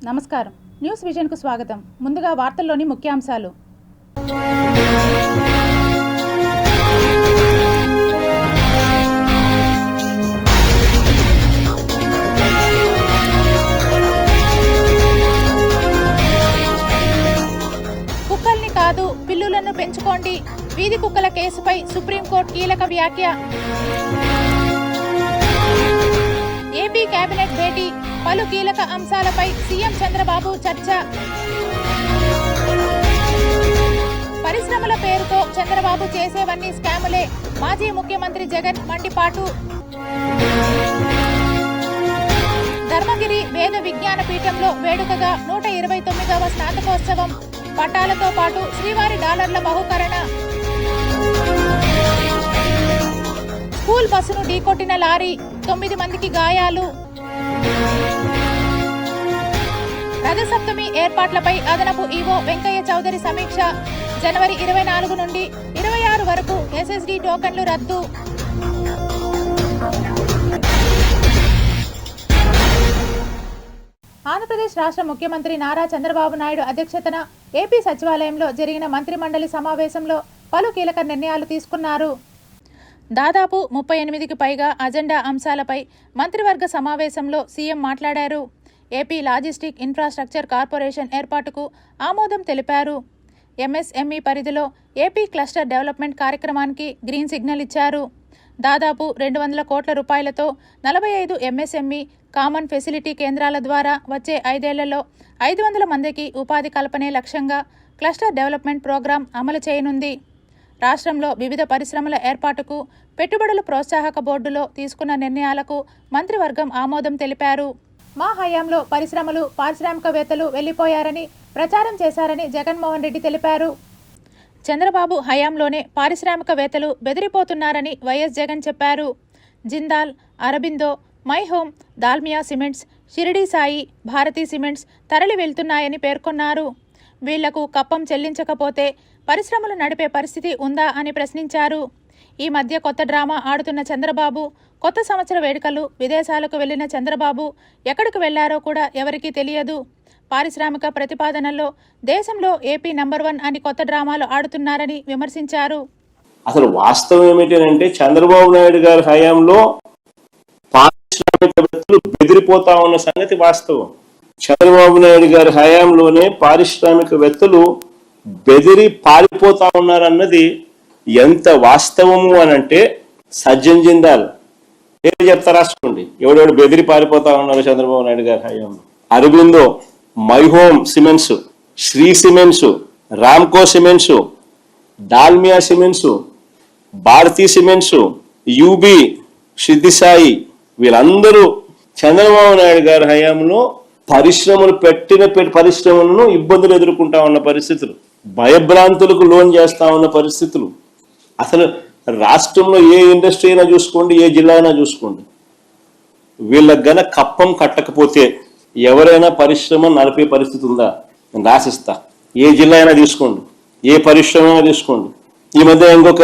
నమస్కారం. న్యూస్ విజన్కు స్వాగతం. ముందుగా వార్తల్లోని ముఖ్యాంశాలు. కుక్కల్ని కాదు పిల్లులను పెంచుకోండి. వీధి కుక్కల కేసుపై సుప్రీంకోర్టు కీలక వ్యాఖ్య. ఏపీ కేబినెట్ భేటీ, పలు కీలక అంశాలపై సీఎం చంద్రబాబు చర్చ. పరిశ్రమల పేరుతో చంద్రబాబు చేసేవన్నీ స్కాములే, మాజీ ముఖ్యమంత్రి జగన్ మండిపాటు. ధర్మగిరి వేద విజ్ఞాన పీఠంలో వేడుకగా 129వ స్నాతకోత్సవం. పట్టాలతో పాటు శ్రీవారి డాలర్ల బహుకరణ. స్కూల్ బస్సును ఢీకొట్టిన లారీ, 9 మందికి గాయాలు. రథసప్తమి ఏర్పాట్లపై అదనపు ఈవో వెంకయ్య చౌదరి సమీక్ష. జనవరి 24 నుండి 26 వరకు ఎస్ఎస్డి టోకన్లు రద్దు. ఆంధ్రప్రదేశ్ రాష్ట్ర ముఖ్యమంత్రి నారా చంద్రబాబు నాయుడు అధ్యక్షతన ఏపీ సచివాలయంలో జరిగిన మంత్రిమండలి సమావేశంలో పలు కీలక నిర్ణయాలు తీసుకున్నారు. దాదాపు 38కి పైగా అజెండా అంశాలపై మంత్రివర్గ సమావేశంలో సీఎం మాట్లాడారు. ఏపీ లాజిస్టిక్ ఇన్ఫ్రాస్ట్రక్చర్ కార్పొరేషన్ ఏర్పాటుకు ఆమోదం తెలిపారు. ఎంఎస్ఎంఈ పరిధిలో ఏపీ క్లస్టర్ డెవలప్మెంట్ కార్యక్రమానికి గ్రీన్ సిగ్నల్ ఇచ్చారు. దాదాపు 200 కోట్ల రూపాయలతో 45 ఎంఎస్ఎంఈ కామన్ ఫెసిలిటీ కేంద్రాల ద్వారా వచ్చే 5 ఏళ్లలో 500 మందికి ఉపాధి కల్పనే లక్ష్యంగా క్లస్టర్ డెవలప్మెంట్ ప్రోగ్రాం అమలు చేయనుంది. రాష్ట్రంలో వివిధ పరిశ్రమల ఏర్పాటుకు పెట్టుబడుల ప్రోత్సాహక బోర్డులో తీసుకున్న నిర్ణయాలకు మంత్రివర్గం ఆమోదం తెలిపారు. మా హయాంలో పరిశ్రమలు, పారిశ్రామికవేత్తలు వెళ్లిపోయారని ప్రచారం చేశారని జగన్మోహన్ రెడ్డి తెలిపారు. చంద్రబాబు హయాంలోనే పారిశ్రామికవేత్తలు బెదిరిపోతున్నారని వైఎస్ జగన్ చెప్పారు. Jindal, Aurobindo, my home, Dalmia cements, Shirdi Sai, Bharathi cements తరలి వెళ్తున్నాయని పేర్కొన్నారు. వీళ్లకు కప్పం చెల్లించకపోతే పరిశ్రమలు నడిపే పరిస్థితి ఉందా అని ప్రశ్నించారు. ఈ మధ్య కొత్త డ్రామా ఆడుతున్న చంద్రబాబు, కొత్త సంవత్సర వేడుకలు, విదేశాలకు వెళ్లిన చంద్రబాబు ఎక్కడికి వెళ్లారో కూడా ఎవరికీ తెలియదు. పారిశ్రామిక ప్రతిపాదనల్లో దేశంలో ఏపీ నంబర్ 1 అని కొత్త డ్రామాలు ఆడుతున్నారని విమర్శించారు. అసలు వాస్తవం ఏమిటంటే చంద్రబాబు నాయుడు గారి హయాంలో పారిశ్రామికవేత్తలు బెదిరిపోతా ఉన్న సంగతి వాస్తవం. చంద్రబాబు నాయుడు గారి హయాంలోనే పారిశ్రామికవేత్తలు బెదిరి పారిపోతా ఉన్నారన్నది ఎంత వాస్తవము అని అంటే సజ్జన్ జిందాల్ ఏం చెప్తా రాసుకోండి. ఎవడెవడు బెదిరి పారిపోతా ఉన్నారు చంద్రబాబు నాయుడు గారి హయాంలో. Aurobindo, my home cements, Shri cements, Ramco cements, Dalmia cements, Bharathi cements, UB, Siddhi Sai వీళ్ళందరూ చంద్రబాబు నాయుడు గారి హయాంలో పరిశ్రమలు పెట్టిన పరిశ్రమలను ఇబ్బందులు ఎదుర్కొంటా ఉన్న పరిస్థితులు, భయభ్రాంతులకు లోన్ చేస్తా ఉన్న పరిస్థితులు. అసలు రాష్ట్రంలో ఏ ఇండస్ట్రీ అయినా చూసుకోండి, ఏ జిల్లా అయినా చూసుకోండి, వీళ్ళకి గన కప్పం కట్టకపోతే ఎవరైనా పరిశ్రమ నడిపే పరిస్థితి ఉందా? నేను రాసిస్తా. ఏ జిల్లా అయినా తీసుకోండి, ఏ పరిశ్రమ అయినా తీసుకోండి. ఈ మధ్య ఇంకొక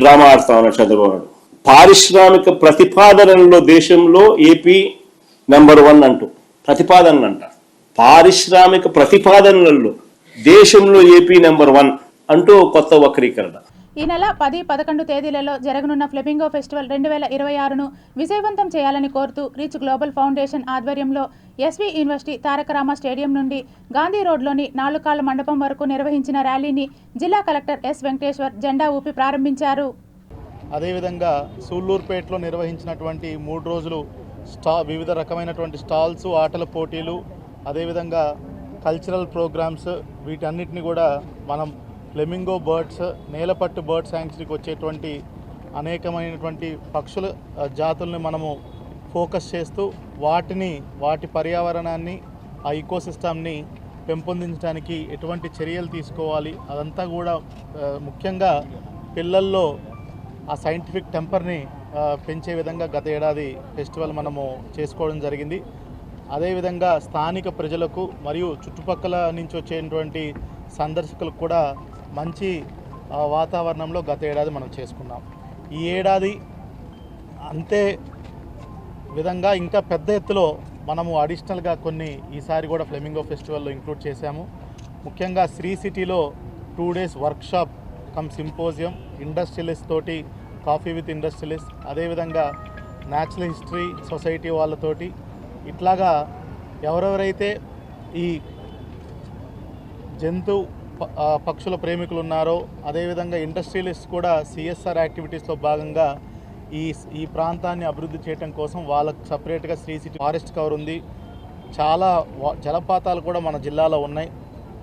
డ్రామా ఆడుతా ఉన్నాడు చంద్రబాబు నాయుడు. పారిశ్రామిక ప్రతిపాదనల్లో దేశంలో ఏపీ నంబర్ 1 అంటూ ప్రతిపాదనలు అంట. పారిశ్రామిక ప్రతిపాదనలలో దేశంలో ఏపీ నంబర్ 1 అంటూ కొత్త వక్రీకరణ. ఈ నెల 10, 11 తేదీలలో జరగనున్న ఫ్లెమింగో ఫెస్టివల్ 2026ను విజయవంతం చేయాలని కోరుతూ రీచ్ గ్లోబల్ ఫౌండేషన్ ఆధ్వర్యంలో SV university Taraka Rama stadium నుండి గాంధీ రోడ్లోని నాలుకాళ్ల మండపం వరకు నిర్వహించిన ర్యాలీని జిల్లా కలెక్టర్ ఎస్ వెంకటేశ్వర్ జెండా ఊపి ప్రారంభించారు. అదేవిధంగా సూళ్లూరుపేటలో నిర్వహించినటువంటి 3 రోజులు వివిధ రకమైనటువంటి స్టాల్స్, ఆటల పోటీలు, అదేవిధంగా కల్చరల్ ప్రోగ్రామ్స్ వీటన్నిటిని కూడా మనం ఫ్లెమింగో బర్డ్స్, నేలపట్టు బర్డ్ శాంక్చురీకి వచ్చేటువంటి అనేకమైనటువంటి పక్షుల జాతుల్ని మనము ఫోకస్ చేస్తూ వాటి పర్యావరణాన్ని, ఆ ఈకోసిస్టమ్ని పెంపొందించడానికి ఎటువంటి చర్యలు తీసుకోవాలి అదంతా కూడా ముఖ్యంగా పిల్లల్లో ఆ సైంటిఫిక్ టెంపర్ని పెంచే విధంగా గత ఏడాది ఫెస్టివల్ మనము చేసుకోవడం జరిగింది. అదేవిధంగా స్థానిక ప్రజలకు మరియు చుట్టుపక్కల నుంచి వచ్చేటువంటి సందర్శకులకు కూడా మంచి వాతావరణంలో గత ఏడాది మనం చేసుకున్నాం. ఈ ఏడాది అంతే విధంగా ఇంకా పెద్ద ఎత్తులో మనము అడిషనల్గా కొన్ని ఈసారి కూడా ఫ్లెమింగో ఫెస్టివల్లో ఇంక్లూడ్ చేశాము. ముఖ్యంగా శ్రీ సిటీలో 2 days workshop come symposium industrialist తోటి, కాఫీ విత్ ఇండస్ట్రియలిస్ట్, అదేవిధంగా న్యాచురల్ హిస్టరీ సొసైటీ వాళ్ళతోటి, ఇట్లాగా ఎవరెవరైతే ఈ జంతు పక్షుల ప్రేమికులు ఉన్నారో, అదేవిధంగా ఇండస్ట్రియలిస్ట్ కూడా సిఎస్ఆర్ యాక్టివిటీస్లో భాగంగా ఈ ప్రాంతాన్ని అభివృద్ధి చేయడం కోసం వాళ్ళకు సపరేట్గా శ్రీ సిటీ ఫారెస్ట్ కవర్ ఉంది. చాలా జలపాతాలు కూడా మన జిల్లాలో ఉన్నాయి,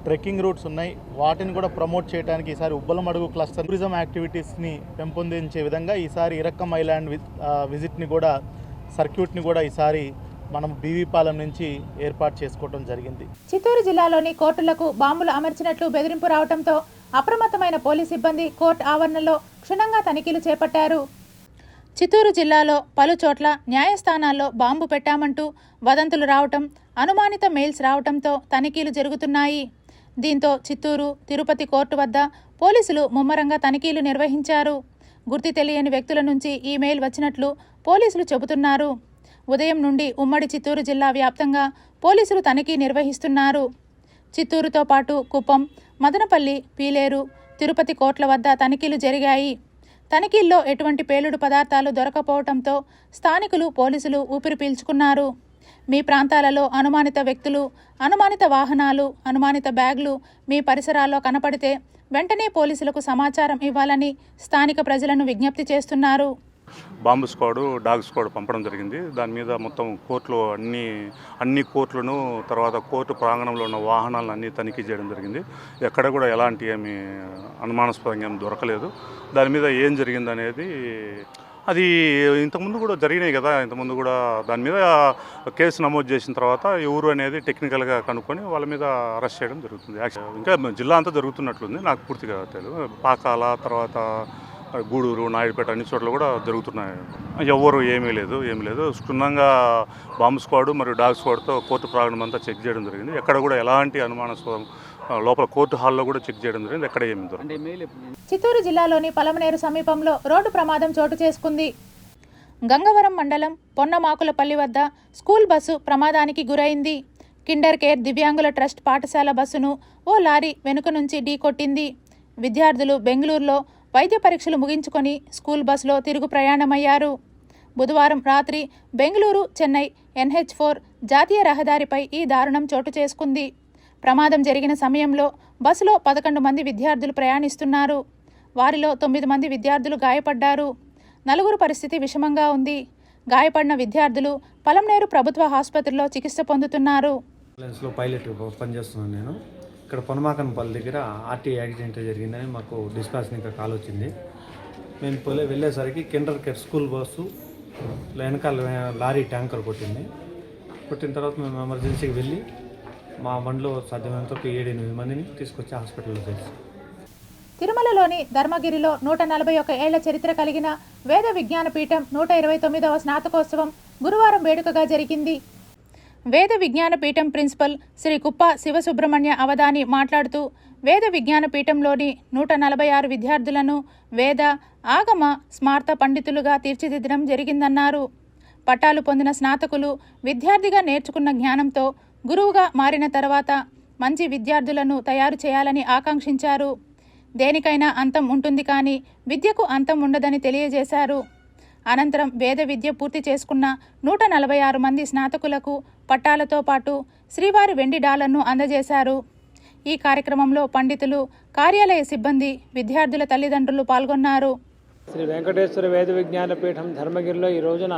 ట్రెక్కింగ్ రూట్స్ ఉన్నాయి. వాటిని కూడా ప్రమోట్ చేయడానికి ఈసారి ఉబ్బలమడుగు క్లస్టర్ టూరిజం యాక్టివిటీస్ని పెంపొందించే విధంగా ఈసారి ఇరక్కం ఐలాండ్ విజిట్ని కూడా, సర్క్యూట్ని కూడా ఈసారి మనం బీవీపాలెం నుంచి ఏర్పాటు చేసుకోవడం జరిగింది. చిత్తూరు జిల్లాలోని కోర్టులకు బాంబులు అమర్చినట్లు బెదిరింపు రావడంతో అప్రమత్తమైన పోలీస్ సిబ్బంది కోర్టు ఆవరణలో క్షుణ్ణంగా తనిఖీలు చేపట్టారు. చిత్తూరు జిల్లాలో పలు చోట్ల న్యాయస్థానాల్లో బాంబు పెట్టామంటూ వదంతులు రావటం, అనుమానిత మెయిల్స్ రావటంతో తనిఖీలు జరుగుతున్నాయి. దీంతో చిత్తూరు, తిరుపతి కోర్టు వద్ద పోలీసులు ముమ్మరంగా తనిఖీలు నిర్వహించారు. గుర్తు తెలియని వ్యక్తుల నుంచి ఈ మెయిల్ వచ్చినట్లు పోలీసులు చెబుతున్నారు. ఉదయం నుండి ఉమ్మడి చిత్తూరు జిల్లా వ్యాప్తంగా పోలీసులు తనిఖీ నిర్వహిస్తున్నారు. చిత్తూరుతో పాటు కుప్పం, మదనపల్లి, పీలేరు, తిరుపతి కోర్టుల వద్ద తనిఖీలు జరిగాయి. తనిఖీల్లో ఎటువంటి పేలుడు పదార్థాలు దొరకపోవడంతో స్థానికులు, పోలీసులు ఊపిరి పీల్చుకున్నారు. మీ ప్రాంతాలలో అనుమానిత వ్యక్తులు, అనుమానిత వాహనాలు, అనుమానిత బ్యాగులు మీ పరిసరాల్లో కనపడితే వెంటనే పోలీసులకు సమాచారం ఇవ్వాలని స్థానిక ప్రజలను విజ్ఞప్తి చేస్తున్నారు. బాంబు స్క్వాడు, డాగ్ స్క్వాడ్ పంపడం జరిగింది. దాని మీద మొత్తం కోర్టులో అన్ని కోర్టులను, తర్వాత కోర్టు ప్రాంగణంలో ఉన్న వాహనాలను అన్నీ తనిఖీ చేయడం జరిగింది. ఎక్కడ కూడా ఎలాంటి ఏమి అనుమానాస్పదంగా ఏమి దొరకలేదు. దాని మీద ఏం జరిగింది అనేది అది ఇంతకుముందు కూడా జరిగినాయి కదా. ఇంతకుముందు కూడా దాని మీద కేసు నమోదు చేసిన తర్వాత ఎవరు అనేది టెక్నికల్గా కనుక్కొని వాళ్ళ మీద అరెస్ట్ చేయడం జరుగుతుంది. ఇంకా జిల్లా అంతా జరుగుతున్నట్లుంది, నాకు పూర్తిగా తెలియదు. పాకాల, తర్వాత గూడూరు, నాయుడుపేట అన్ని చోట్ల కూడా జరుగుతున్నాయి. ఎవరు ఏమీ లేదు. క్షుణ్ణంగా బాంబు స్క్వాడ్ మరియు డాగ్ స్క్వాడ్తో కోర్టు ప్రాంగణం అంతా చెక్ చేయడం జరిగింది. ఎక్కడ కూడా ఎలాంటి అనుమానాస్పదం, లోపల కోర్టు హాల్లో కూడా చెక్ చేయడం జరిగింది. ఎక్కడ ఏమి దొరకలేదు. చిత్తూరు జిల్లాలోని పలమనేరు సమీపంలో రోడ్డు ప్రమాదం చోటు చేసుకుంది. గంగవరం మండలం పొన్నమాకులపల్లి వద్ద స్కూల్ బస్సు ప్రమాదానికి గురైంది. కిండర్ కేర్ దివ్యాంగుల ట్రస్ట్ పాఠశాల బస్సును ఓ లారీ వెనుక నుంచి ఢీకొట్టింది. విద్యార్థులు బెంగళూరులో వైద్య పరీక్షలు ముగించుకొని స్కూల్ బస్సులో తిరుగు ప్రయాణమయ్యారు. బుధవారం రాత్రి బెంగళూరు, చెన్నై NH4 జాతీయ రహదారిపై ఈ దారుణం చోటు చేసుకుంది. ప్రమాదం జరిగిన సమయంలో బస్సులో 11 మంది విద్యార్థులు ప్రయాణిస్తున్నారు. వారిలో 9 మంది విద్యార్థులు గాయపడ్డారు. 4 పరిస్థితి విషమంగా ఉంది. గాయపడిన విద్యార్థులు పలమనేరు ప్రభుత్వ ఆసుపత్రిలో చికిత్స పొందుతున్నారు. పైలట్ పనిచేస్తున్నాను నేను. ఇక్కడ పొనమాకనపల్లి దగ్గర ఆర్టీ యాక్సిడెంట్ జరిగిందని మాకు డిస్పాచ్ ఇంకా కాల్ వచ్చింది. మేము వెళ్ళేసరికి కిండర్ కేర్ స్కూల్ బస్సు వెనకాల లారీ ట్యాంకర్ కొట్టిన తర్వాత మేము ఎమర్జెన్సీకి వెళ్ళి మా బండిలో సాధ్యమైనంత 7-8 మందిని తీసుకొచ్చి హాస్పిటల్లో చేస్తాం. తిరుమలలోని ధర్మగిరిలో 141 ఏళ్ల చరిత్ర కలిగిన వేద విజ్ఞాన పీఠం 129వ స్నాతకోత్సవం గురువారం వేడుకగా జరిగింది. వేద విజ్ఞాన పీఠం ప్రిన్సిపల్ శ్రీ కుప్ప శివసుబ్రహ్మణ్య అవధాని మాట్లాడుతూ వేద విజ్ఞాన పీఠంలోని 146 విద్యార్థులను వేద, ఆగమ, స్మార్త పండితులుగా తీర్చిదిద్దడం జరిగిందన్నారు. పట్టాలు పొందిన స్నాతకులు విద్యార్థిగా నేర్చుకున్న జ్ఞానంతో గురువుగా మారిన తర్వాత మంచి విద్యార్థులను తయారు చేయాలని ఆకాంక్షించారు. దేనికైనా అంతం ఉంటుంది, కానీ విద్యకు అంతం ఉండదని తెలియజేశారు. అనంతరం వేద విద్య పూర్తి చేసుకున్న 146 మంది స్నాతకులకు పట్టాలతో పాటు శ్రీవారి వెండి డాలర్ను అందజేశారు. ఈ కార్యక్రమంలో పండితులు, కార్యాలయ సిబ్బంది, విద్యార్థుల తల్లిదండ్రులు పాల్గొన్నారు. శ్రీ వెంకటేశ్వర వేద విజ్ఞాన పీఠం ధర్మగిరిలో ఈ రోజున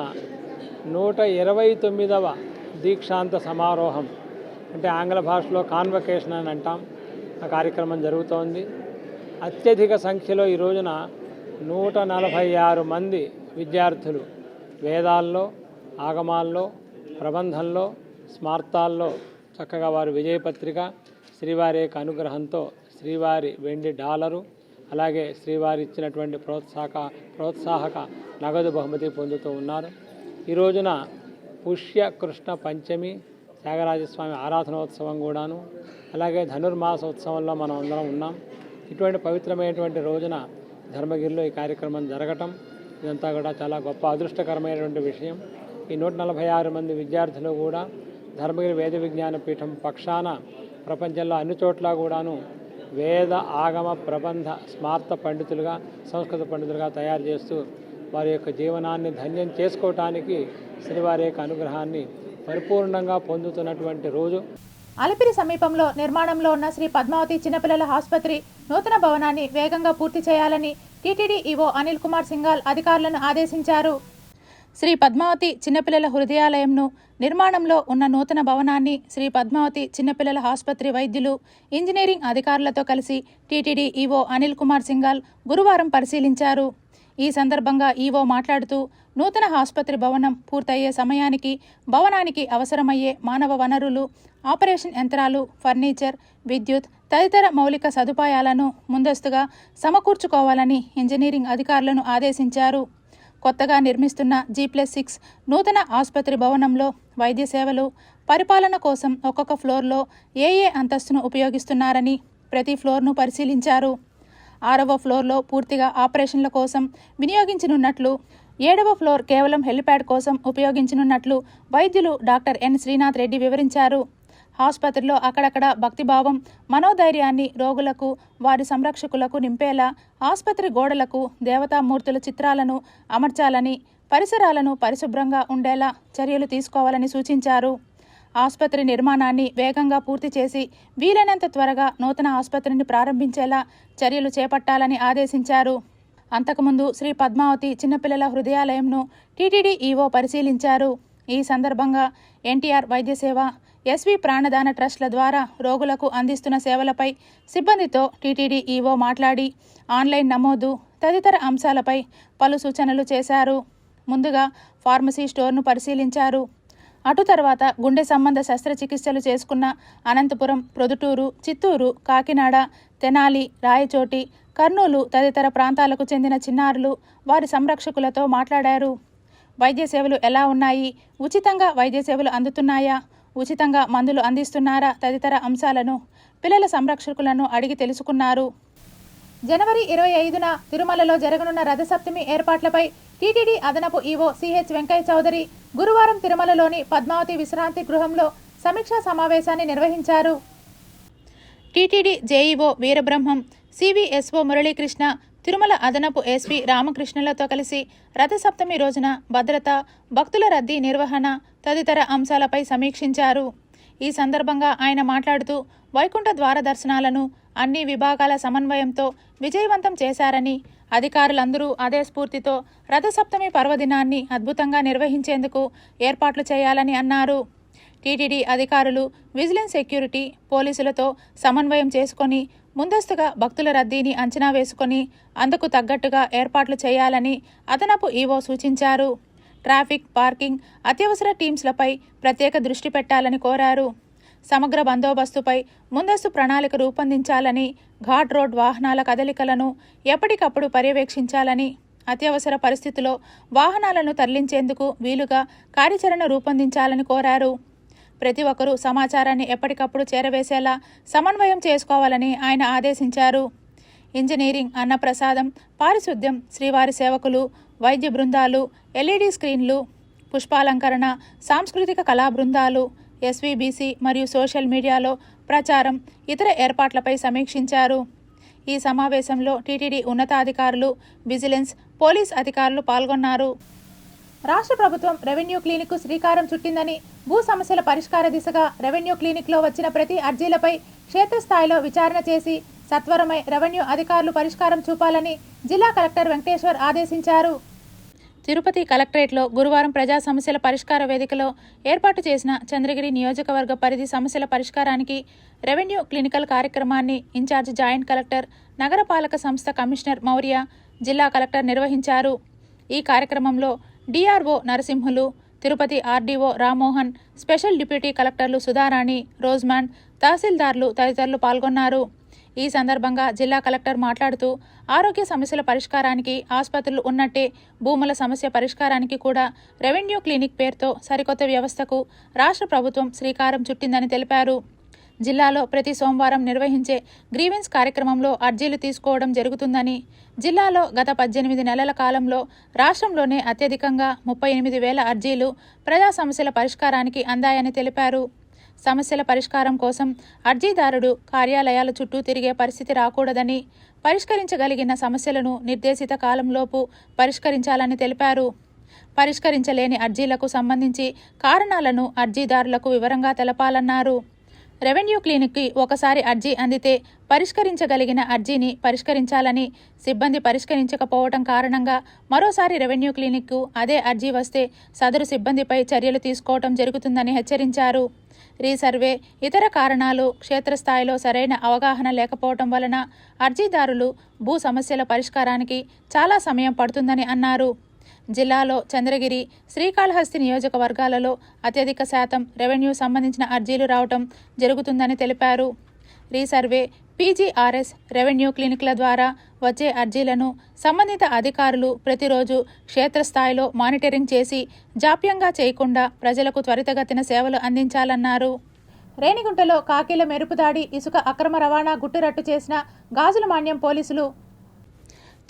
129వ దీక్షాంత సమారోహం, అంటే ఆంగ్ల భాషలో కాన్వకేషన్ అని అంటాం, ఆ కార్యక్రమం జరుగుతోంది. అత్యధిక సంఖ్యలో ఈ రోజున 146 మంది విద్యార్థులు వేదాల్లో, ఆగమాల్లో, ప్రబంధంలో, స్మార్తాల్లో చక్కగా వారు విజయపత్రిక, శ్రీవారి యొక్క అనుగ్రహంతో శ్రీవారి వెండి డాలరు, అలాగే శ్రీవారి ఇచ్చినటువంటి ప్రోత్సాహక నగదు బహుమతి పొందుతూ ఉన్నారు. ఈ రోజున పుష్య కృష్ణ పంచమి త్యాగరాజస్వామి ఆరాధనోత్సవం కూడాను, అలాగే ధనుర్మాసోత్సవంలో మనం అందరం ఉన్నాం. ఇటువంటి పవిత్రమైనటువంటి రోజున ధర్మగిరిలో ఈ కార్యక్రమం జరగటం ఇదంతా కూడా చాలా గొప్ప అదృష్టకరమైనటువంటి విషయం. ఈ 146 మంది విద్యార్థులు కూడా ధర్మగిరి వేద విజ్ఞాన పీఠం పక్షాన ప్రపంచంలో అన్ని చోట్ల కూడాను వేద ఆగమ ప్రబంధ స్మార్త పండితులుగా, సంస్కృత పండితులుగా తయారు చేస్తూ వారి యొక్క జీవనాన్ని ధన్యం చేసుకోవటానికి శ్రీవారి యొక్క అనుగ్రహాన్ని పరిపూర్ణంగా పొందుతున్నటువంటి రోజు. అలిపిరి సమీపంలో నిర్మాణంలో ఉన్న శ్రీ పద్మావతి చిన్నపిల్లల ఆసుపత్రి నూతన భవనాన్ని వేగంగా పూర్తి చేయాలని టీటీడీ ఈవో అనిల్ కుమార్ సింఘాల్ అధికారులను ఆదేశించారు. శ్రీ పద్మావతి చిన్నపిల్లల హృదయాలయంను నిర్మాణంలో ఉన్న నూతన భవనాన్ని శ్రీ పద్మావతి చిన్నపిల్లల ఆసుపత్రి వైద్యులు, ఇంజనీరింగ్ అధికారులతో కలిసి టీటీడీ ఈవో అనిల్ కుమార్ సింఘాల్ గురువారం పరిశీలించారు. ఈ సందర్భంగా ఈవో మాట్లాడుతూ నూతన ఆసుపత్రి భవనం పూర్తయ్యే సమయానికి భవనానికి అవసరమయ్యే మానవ వనరులు, ఆపరేషన్ యంత్రాలు, ఫర్నిచర్, విద్యుత్ తదితర మౌలిక సదుపాయాలను ముందస్తుగా సమకూర్చుకోవాలని ఇంజనీరింగ్ అధికారులను ఆదేశించారు. కొత్తగా నిర్మిస్తున్న G+6 నూతన ఆసుపత్రి భవనంలో వైద్య సేవలు, పరిపాలన కోసం ఒక్కొక్క ఫ్లోర్లో ఏ అంతస్తును ఉపయోగిస్తున్నారని ప్రతి ఫ్లోర్ను పరిశీలించారు. 6వ ఫ్లోర్లో పూర్తిగా ఆపరేషన్ల కోసం వినియోగించనున్నట్లు, 7వ ఫ్లోర్ కేవలం హెలిప్యాడ్ కోసం ఉపయోగించనున్నట్లు వైద్యులు డాక్టర్ ఎన్ శ్రీనాథ్ రెడ్డి వివరించారు. ఆసుపత్రిలో అక్కడక్కడ భక్తిభావం, మనోధైర్యాన్ని రోగులకు, వారి సంరక్షకులకు నింపేలా ఆసుపత్రి గోడలకు దేవతామూర్తుల చిత్రాలను అమర్చాలని, పరిసరాలను పరిశుభ్రంగా ఉండేలా చర్యలు తీసుకోవాలని సూచించారు. ఆసుపత్రి నిర్మాణాన్ని వేగంగా పూర్తి చేసి వీలైనంత త్వరగా నూతన ఆసుపత్రిని ప్రారంభించేలా చర్యలు చేపట్టాలని ఆదేశించారు. అంతకుముందు శ్రీ పద్మావతి చిన్నపిల్లల హృదయాలయంను టీటీడీ ఈవో పరిశీలించారు. ఈ సందర్భంగా ఎన్టీఆర్ వైద్య సేవ, ఎస్వి ప్రాణదాన ట్రస్ట్ల ద్వారా రోగులకు అందిస్తున్న సేవలపై సిబ్బందితో టీటీడీ ఈవో మాట్లాడి ఆన్లైన్ నమోదు తదితర అంశాలపై పలు సూచనలు చేశారు. ముందుగా ఫార్మసీ స్టోర్ను పరిశీలించారు. అటు తర్వాత గుండె సంబంధ శస్త్రచికిత్సలు చేసుకున్న అనంతపురం, ప్రొద్దుటూరు, చిత్తూరు, కాకినాడ, తెనాలి, రాయచోటి, కర్నూలు తదితర ప్రాంతాలకు చెందిన చిన్నారులు, వారి సంరక్షకులతో మాట్లాడారు. వైద్య సేవలు ఎలా ఉన్నాయి, ఉచితంగా వైద్య సేవలు అందుతున్నాయా, ఉచితంగా మందులు అందిస్తున్నారా తదితర అంశాలను పిల్లల సంరక్షకులను అడిగి తెలుసుకున్నారు. జనవరి 25న తిరుమలలో జరగనున్న రథసప్తమి ఏర్పాట్లపై టీటీడీ అదనపు ఈవో సిహెచ్ వెంకయ్య చౌదరి గురువారం తిరుమలలోని పద్మావతి విశ్రాంతి గృహంలో సమీక్షా సమావేశాన్ని నిర్వహించారు. TTD JEO Veerabrahmam, CVSO Muralikrishna, Tirumala అదనపు ఎస్పీ రామకృష్ణలతో కలిసి రథసప్తమి రోజున భద్రత, భక్తుల రద్దీ నిర్వహణ తదితర అంశాలపై సమీక్షించారు. ఈ సందర్భంగా ఆయన మాట్లాడుతూ వైకుంఠ ద్వార దర్శనాలను అన్ని విభాగాల సమన్వయంతో విజయవంతం చేశారని, అధికారులందరూ అదే స్ఫూర్తితో రథసప్తమి పర్వదినాన్ని అద్భుతంగా నిర్వహించేందుకు ఏర్పాట్లు చేయాలని అన్నారు. టీటీడీ అధికారులు విజిలెన్స్, సెక్యూరిటీ, పోలీసులతో సమన్వయం చేసుకొని ముందస్తుగా భక్తుల రద్దీని అంచనా వేసుకొని అందుకు తగ్గట్టుగా ఏర్పాట్లు చేయాలని అదనపు ఈవో సూచించారు. ట్రాఫిక్, పార్కింగ్, అత్యవసర టీమ్స్లపై ప్రత్యేక దృష్టి పెట్టాలని కోరారు. సమగ్ర బందోబస్తుపై ముందస్తు ప్రణాళిక రూపొందించాలని, ఘాట్ రోడ్ వాహనాల కదలికలను ఎప్పటికప్పుడు పర్యవేక్షించాలని, అత్యవసర పరిస్థితిలో వాహనాలను తరలించేందుకు వీలుగా కార్యాచరణ రూపొందించాలని కోరారు. ప్రతి ఒక్కరూ సమాచారాన్ని ఎప్పటికప్పుడు చేరవేసేలా సమన్వయం చేసుకోవాలని ఆయన ఆదేశించారు. ఇంజనీరింగ్, అన్నప్రసాదం, పారిశుద్ధ్యం, శ్రీవారి సేవకులు, వైద్య బృందాలు, ఎల్ఈడి స్క్రీన్లు, పుష్పాలంకరణ, సాంస్కృతిక కళా బృందాలు, ఎస్వీబీసీ మరియు సోషల్ మీడియాలో ప్రచారం, ఇతర ఏర్పాట్లపై సమీక్షించారు. ఈ సమావేశంలో టీటీడీ ఉన్నతాధికారులు, విజిలెన్స్, పోలీస్ అధికారులు పాల్గొన్నారు. రాష్ట్ర ప్రభుత్వం రెవెన్యూ క్లినిక్కు శ్రీకారం చుట్టిందని, భూ సమస్యల పరిష్కార దిశగా రెవెన్యూ క్లినిక్లో వచ్చిన ప్రతి అర్జీలపై క్షేత్రస్థాయిలో విచారణ చేసి సత్వరమై రెవెన్యూ అధికారులు పరిష్కారం చూపాలని జిల్లా కలెక్టర్ వెంకటేశ్వర్ ఆదేశించారు. తిరుపతి కలెక్టరేట్లో గురువారం ప్రజా సమస్యల పరిష్కార వేదికలో ఏర్పాటు చేసిన చంద్రగిరి నియోజకవర్గ పరిధి సమస్యల పరిష్కారానికి రెవెన్యూ క్లినికల్ కార్యక్రమాన్ని ఇన్ఛార్జ్ జాయింట్ కలెక్టర్, నగరపాలక సంస్థ కమిషనర్ మౌర్య, జిల్లా కలెక్టర్ నిర్వహించారు. ఈ కార్యక్రమంలో DRO Narasimhulu, Tirupati RDO Rammohan, special deputy కలెక్టర్లు సుధారాణి, రోజ్మాండ్, తహసీల్దార్లు తదితరులు పాల్గొన్నారు. ఈ సందర్భంగా జిల్లా కలెక్టర్ మాట్లాడుతూ ఆరోగ్య సమస్యల పరిష్కారానికి ఆసుపత్రులు ఉన్నట్టే భూముల సమస్య పరిష్కారానికి కూడా రెవెన్యూ క్లినిక్ పేరుతో సరికొత్త వ్యవస్థకు రాష్ట్ర ప్రభుత్వం శ్రీకారం చుట్టిందని తెలిపారు. జిల్లాలో ప్రతి సోమవారం నిర్వహించే గ్రీవెన్స్ కార్యక్రమంలో అర్జీలు తీసుకోవడం జరుగుతుందని, జిల్లాలో గత 18 నెలల కాలంలో రాష్ట్రంలోనే అత్యధికంగా 38,000 అర్జీలు ప్రజా సమస్యల పరిష్కారానికి అందాయని తెలిపారు. సమస్యల పరిష్కారం కోసం అర్జీదారుడు కార్యాలయాల చుట్టూ తిరిగే పరిస్థితి రాకూడదని, పరిష్కరించగలిగిన సమస్యలను నిర్దేశిత కాలంలోపు పరిష్కరించాలని తెలిపారు. పరిష్కరించలేని అర్జీలకు సంబంధించి కారణాలను అర్జీదారులకు వివరంగా తెలపాలన్నారు. రెవెన్యూ క్లినిక్కి ఒకసారి అర్జీ అందితే పరిష్కరించగలిగిన అర్జీని పరిష్కరించాలని, సిబ్బంది పరిష్కరించకపోవడం కారణంగా మరోసారి రెవెన్యూ క్లినిక్కు అదే అర్జీ వస్తే సదరు సిబ్బందిపై చర్యలు తీసుకోవడం జరుగుతుందని హెచ్చరించారు. రీసర్వే, ఇతర కారణాలు, క్షేత్రస్థాయిలో సరైన అవగాహన లేకపోవడం వలన అర్జీదారులు భూ సమస్యల పరిష్కారానికి చాలా సమయం పడుతుందని అన్నారు. జిల్లాలో చంద్రగిరి, శ్రీకాళహస్తి నియోజకవర్గాలలో అత్యధిక శాతం రెవెన్యూ సంబంధించిన అర్జీలు రావటం జరుగుతుందని తెలిపారు. రీసర్వే, పీజీఆర్ఎస్, రెవెన్యూ క్లినిక్ల ద్వారా వచ్చే అర్జీలను సంబంధిత అధికారులు ప్రతిరోజు క్షేత్రస్థాయిలో మానిటరింగ్ చేసి జాప్యంగా చేయకుండా ప్రజలకు త్వరితగతిన సేవలు అందించాలన్నారు. రేణిగుంటలో కాకీల మెరుపుదాడి, ఇసుక అక్రమ రవాణా గుట్టురట్టు చేసిన గాజులమాన్యం పోలీసులు.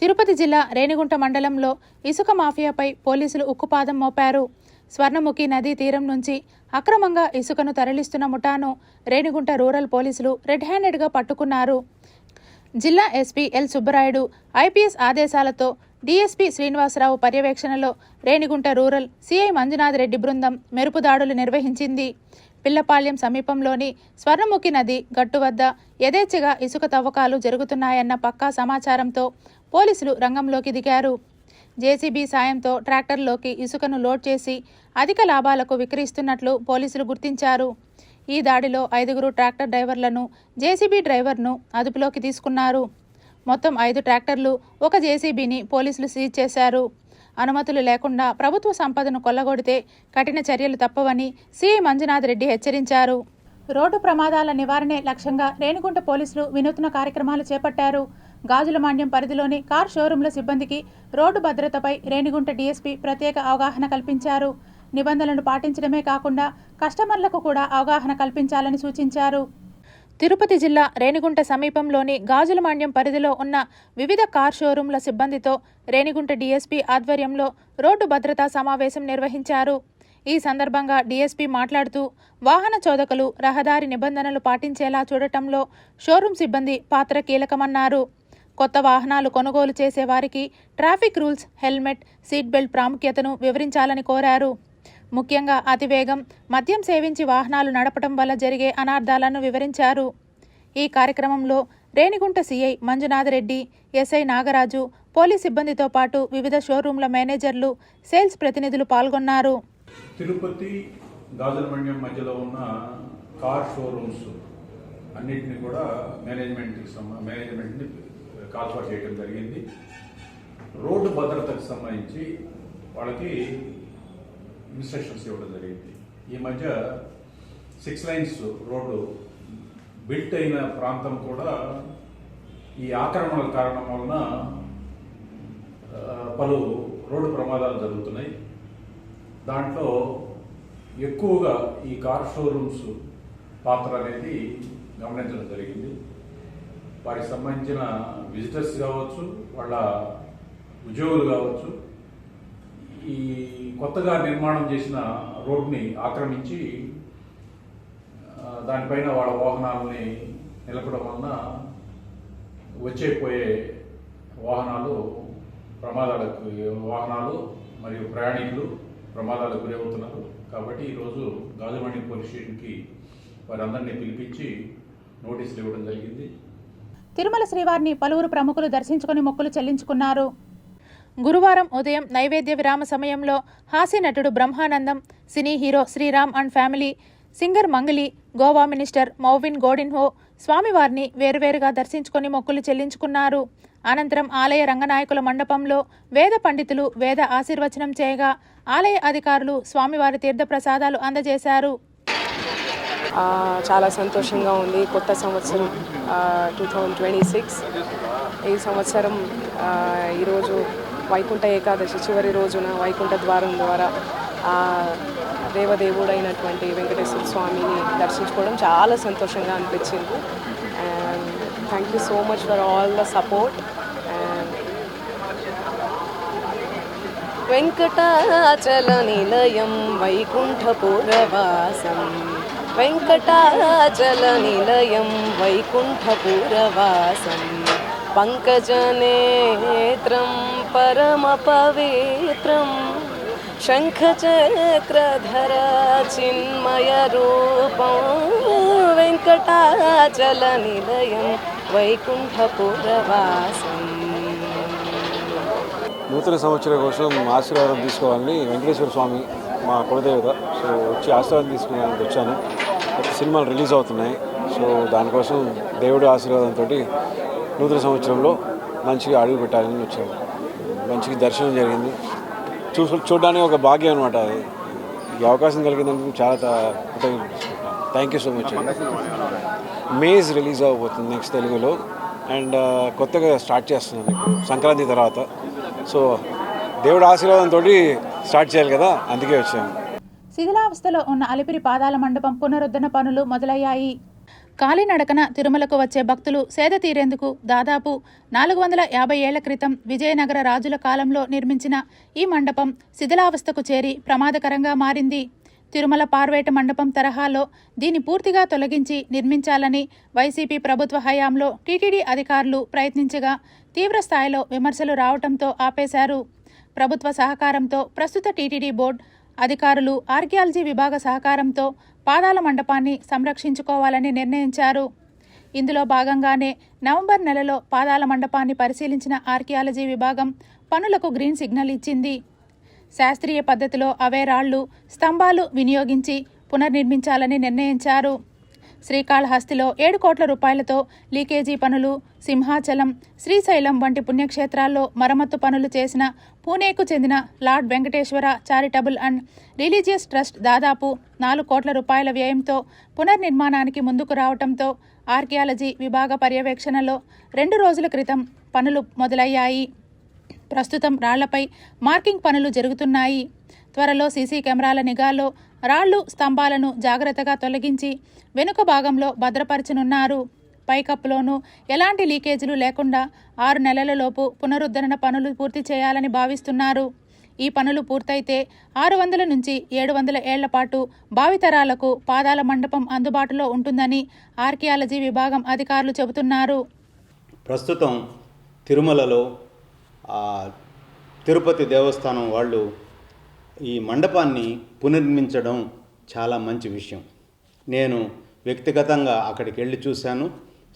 తిరుపతి జిల్లా రేణిగుంట మండలంలో ఇసుక మాఫియాపై పోలీసులు ఉక్కుపాదం మోపారు. స్వర్ణముఖి నదీ తీరం నుంచి అక్రమంగా ఇసుకను తరలిస్తున్న ముఠాను రేణిగుంట రూరల్ పోలీసులు రెడ్ హ్యాండెడ్గా పట్టుకున్నారు. జిల్లా ఎస్పీ ఎల్ సుబ్బరాయుడు ఐపీఎస్ ఆదేశాలతో డీఎస్పీ శ్రీనివాసరావు పర్యవేక్షణలో రేణిగుంట రూరల్ సిఐ మంజునాథ్ రెడ్డి బృందం మెరుపుదాడులు నిర్వహించింది. పిల్లపాళ్యం సమీపంలోని స్వర్ణముఖి నది గట్టు వద్ద యథేచ్ఛగా ఇసుక తవ్వకాలు జరుగుతున్నాయన్న పక్కా సమాచారంతో పోలీసులు రంగంలోకి దిగారు. జేసీబీ సాయంతో ట్రాక్టర్లోకి ఇసుకను లోడ్ చేసి అధిక లాభాలకు విక్రయిస్తున్నట్లు పోలీసులు గుర్తించారు. ఈ దాడిలో 5 ట్రాక్టర్ డ్రైవర్లను, జేసీబీ డ్రైవర్ను అదుపులోకి తీసుకున్నారు. మొత్తం 5 ట్రాక్టర్లు, 1 జేసీబీని పోలీసులు సీజ్ చేశారు. అనుమతులు లేకుండా ప్రభుత్వ సంపదను కొల్లగొడితే కఠిన చర్యలు తప్పవని సిఐ మంజునాథ్ రెడ్డి హెచ్చరించారు. రోడ్డు ప్రమాదాల నివారణే లక్ష్యంగా రేణిగుంట పోలీసులు వినూత్న కార్యక్రమాలు చేపట్టారు. గాజులమాన్యం పరిధిలోని కార్ షోరూంల సిబ్బందికి రోడ్డు భద్రతపై రేణిగుంట డీఎస్పీ ప్రత్యేక అవగాహన కల్పించారు. నిబంధనలను పాటించడమే కాకుండా కస్టమర్లకు కూడా అవగాహన కల్పించాలని సూచించారు. తిరుపతి జిల్లా రేణిగుంట సమీపంలోని గాజులమాన్యం పరిధిలో ఉన్న వివిధ కార్ షోరూంల సిబ్బందితో రేణిగుంట డీఎస్పీ ఆధ్వర్యంలో రోడ్డు భద్రతా సమావేశం నిర్వహించారు. ఈ సందర్భంగా డీఎస్పీ మాట్లాడుతూ వాహన చోదకులు రహదారి నిబంధనలు పాటించేలా చూడటంలో షోరూం సిబ్బంది పాత్ర కీలకమన్నారు. కొత్త వాహనాలు కొనుగోలు చేసే వారికి traffic rules, helmet, seat belt ప్రాముఖ్యతను వివరించాలని కోరారు. ముఖ్యంగా అతివేగం, మద్యం సేవించి వాహనాలు నడపడం వల్ల జరిగే అనార్థాలను వివరించారు. ఈ కార్యక్రమంలో Renigunta CI Manjunath Reddy, SI Nagaraju, police సిబ్బందితో పాటు వివిధ షోరూంల మేనేజర్లు, సేల్స్ ప్రతినిధులు పాల్గొన్నారు. తిరుపతి, గాజులమండ్యం మధ్యలో ఉన్న కార్ షోరూమ్స్ అన్నింటినీ కూడా మేనేజ్మెంట్ని కాల్ఫర్ చేయడం జరిగింది. రోడ్డు భద్రతకు సంబంధించి వాళ్ళకి ఇన్స్ట్రక్షన్స్ ఇవ్వడం జరిగింది. ఈ మధ్య 6 లైన్స్ రోడ్డు బిల్ట్ అయిన ప్రాంతం కూడా ఈ ఆక్రమణల కారణం వలన పలు రోడ్డు ప్రమాదాలు జరుగుతున్నాయి. దాంట్లో ఎక్కువగా ఈ కార్ షోరూమ్స్ పాత్ర అనేది గమనించడం జరిగింది. వారికి సంబంధించిన విజిటర్స్ కావచ్చు, వాళ్ళ ఉద్యోగులు కావచ్చు, ఈ కొత్తగా నిర్మాణం చేసిన రోడ్ని ఆక్రమించి దానిపైన వాళ్ళ వాహనాలని నిలపడం వలన వచ్చేపోయే వాహనాలు మరియు ప్రయాణికులు ప్రమాదాలకు గురవుతున్నారు. కాబట్టి ఈరోజు గాజులమండ్యం పోలీస్ స్టేషన్కి వారందరినీ పిలిపించి నోటీసులు ఇవ్వడం జరిగింది. తిరుమల శ్రీవారిని పలువురు ప్రముఖులు దర్శించుకుని మొక్కులు చెల్లించుకున్నారు. గురువారం ఉదయం నైవేద్య విరామ సమయంలో హాస్య నటుడు Brahmanandam, cine hero Sriram and family, singer Mangli, Goa minister Mauvin Godinho స్వామివారిని వేరువేరుగా దర్శించుకుని మొక్కులు చెల్లించుకున్నారు. అనంతరం ఆలయ రంగనాయకుల మండపంలో వేద పండితులు వేద ఆశీర్వచనం చేయగా ఆలయ అధికారులు స్వామివారి తీర్థ ప్రసాదాలు అందజేశారు. చాలా సంతోషంగా ఉంది. కొత్త సంవత్సరం 2026 ఈ సంవత్సరం ఈరోజు వైకుంఠ ఏకాదశి చివరి రోజున వైకుంఠ ద్వారం ద్వారా దేవదేవుడైనటువంటి వెంకటేశ్వర స్వామిని దర్శించుకోవడం చాలా సంతోషంగా అనిపించింది. And thank you so much for all the support. And Venkatachala నిలయం వైకుంఠపురవాసం, వెంకటాచల నిలయం వైకుంఠపురవాసం, పంకజనేత్రం పరమ పవిత్రం, శంఖచక్రధర చిన్మయ రూపం, వెంకటాచల నిలయం వైకుంఠపురవాసం. నూతన సంవత్సరం కోసం ఆశీర్వాదం తీసుకోవాలని వెంకటేశ్వర స్వామి మా కులదేవత, సో వచ్చి ఆశీర్వాదం తీసుకున్నానికి వచ్చాను. సినిమాలు రిలీజ్ అవుతున్నాయి, సో దానికోసం దేవుడి ఆశీర్వాదంతో నూతన సంవత్సరంలో మంచిగా అడుగు పెట్టాలని వచ్చాను. మంచిగా దర్శనం జరిగింది. చూడడానికి ఒక భాగ్యం అనమాట. ఈ అవకాశం కలిగిందందుకు చాలా థ్యాంక్ యూ సో మచ్. మేజ్ రిలీజ్ అవ్వబోతుంది నెక్స్ట్ తెలుగులో, అండ్ కొత్తగా స్టార్ట్ చేస్తున్నాను ఇప్పుడు సంక్రాంతి తర్వాత. సో దేవుడి ఆశీర్వాదంతో స్టార్ట్ చేయాలి కదా, అందుకే వచ్చాను. శిథిలావస్థలో ఉన్న అలిపిరి పాదాల మండపం పునరుద్ధరణ పనులు మొదలయ్యాయి. కాలినడకన తిరుమలకు వచ్చే భక్తులు సేద తీరేందుకు దాదాపు 450 ఏళ్ల క్రితం విజయనగర రాజుల కాలంలో నిర్మించిన ఈ మండపం శిథిలావస్థకు చేరి ప్రమాదకరంగా మారింది. తిరుమల పార్వేట మండపం తరహాలో దీన్ని పూర్తిగా తొలగించి నిర్మించాలని వైసీపీ ప్రభుత్వ హయాంలో టీటీడీ అధికారులు ప్రయత్నించగా తీవ్ర స్థాయిలో విమర్శలు రావడంతో ఆపేశారు. ప్రభుత్వ సహకారంతో ప్రస్తుత టీటీడీ బోర్డు అధికారులు ఆర్కియాలజీ విభాగ సహకారంతో పాదాల మండపాన్ని సంరక్షించుకోవాలని నిర్ణయించారు. ఇందులో భాగంగానే నవంబర్ నెలలో పాదాల మండపాన్ని పరిశీలించిన ఆర్కియాలజీ విభాగం పనులకు గ్రీన్ సిగ్నల్ ఇచ్చింది. శాస్త్రీయ పద్ధతిలో అవే రాళ్లు, స్తంభాలు వినియోగించి పునర్నిర్మించాలని నిర్ణయించారు. శ్రీకాళహస్తిలో 7 కోట్ల రూపాయలతో లీకేజీ పనులు, సింహాచలం, శ్రీశైలం వంటి పుణ్యక్షేత్రాల్లో మరమ్మత్తు పనులు చేసిన పూణేకు చెందిన lord Venkateswara charitable and religious trust దాదాపు 4 కోట్ల రూపాయల వ్యయంతో పునర్నిర్మాణానికి ముందుకు రావడంతో ఆర్కియాలజీ విభాగ పర్యవేక్షణలో 2 రోజుల క్రితం పనులు మొదలయ్యాయి. ప్రస్తుతం రాళ్లపై మార్కింగ్ పనులు జరుగుతున్నాయి. త్వరలో సీసీ కెమెరాల నిఘాలో రాళ్లు, స్తంభాలను జాగ్రత్తగా తొలగించి వెనుక భాగంలో భద్రపరచనున్నారు. పైకప్పులోనూ ఎలాంటి లీకేజీలు లేకుండా 6 నెలలలోపు పునరుద్ధరణ పనులు పూర్తి చేయాలని భావిస్తున్నారు. ఈ పనులు పూర్తయితే 600 నుంచి 700 ఏళ్ల పాటు భావితరాలకు పాదాల మండపం అందుబాటులో ఉంటుందని ఆర్కియాలజీ విభాగం అధికారులు చెబుతున్నారు. ప్రస్తుతం తిరుమలలో తిరుపతి దేవస్థానం వాళ్ళు ఈ మండపాన్ని పునర్నిర్మించడం చాలా మంచి విషయం. నేను వ్యక్తిగతంగా అక్కడికి వెళ్ళి చూశాను.